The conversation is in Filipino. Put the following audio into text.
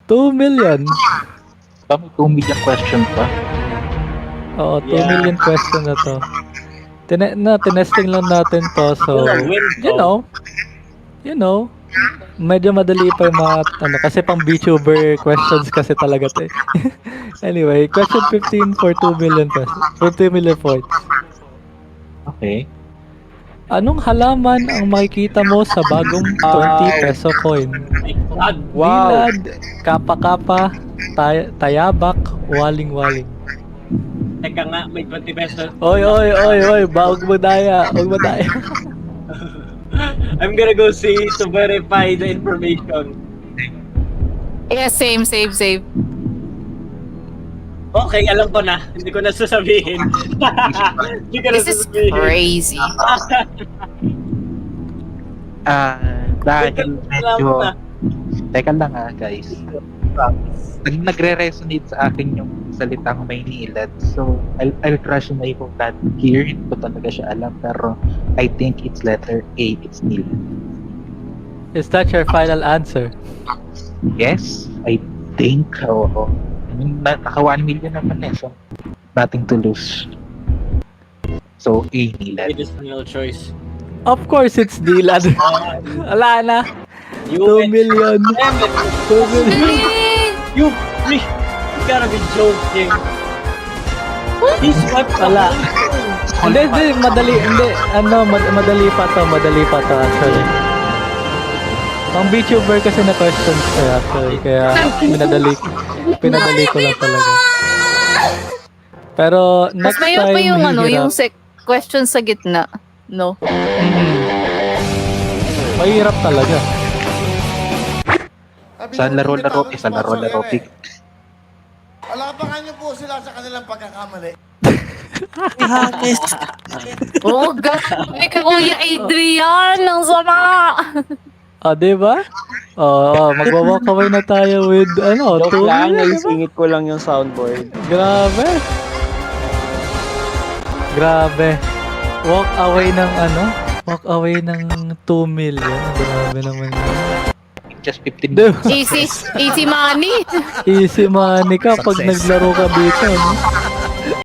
2 million. Kami 2 million question pa. Oo, 2 Yeah. million question na to. Tinesting lang natin to, so, you know, medyo madali pa yung mga, kasi pang VTuber questions kasi talaga to eh. Anyway, question 15 for 2 million pesos, for 2 million points. Okay. Anong halaman ang makikita mo sa bagong 20 peso coin? Wow. Dilad, kapa-kapa, tayabak, waling-waling. Teka nga, may 20 pesos. Oy, huwag mo daya. I'm gonna go see to verify the information. Yeah, same. Okay, alam ko na. Hindi ko na sasabihin. Hindi ko na This is sasabihin. crazy. Dahil medyo... Alam Teka lang guys. Nagre-resonate sa akin yung salitang Maynilad. So, I'll crush my hope that here, hindi ko talaga siya alam. Pero, I think it's letter A. It's Nilad. Is that your final answer? Yes, I think. Oo. I mean, naka 1 million naman eh. So, nothing to lose. So, A. Nilad. It is no choice. Of course, it's Dilad. Wala na. You 2 million. 2 million. You gotta be joking. He's what? Wala. Hindi, madali. Hindi, madali pa to actually. Pang VTuber kasi na questions ko actually. Kaya pinadali ko lang talaga. Pero Mas next mayroon time, pa yung yung mahihirap. question sa gitna. No? Mahirap talaga. Sa laro-laro, sa laro-laro. Alapakan niyo po sila sa kanilang pagkakamali. Oh, grabe ka, Kuya Adrian! Ang sama! Diba? Magwa-walk away na tayo with, 2 Joke lang, million, diba? naisingit ko lang yung soundboard. Grabe. Walk away ng 2 million. Grabe naman yun. Just 15 Diba? Easy money! Easy money ka pag naglaro ka dito, no?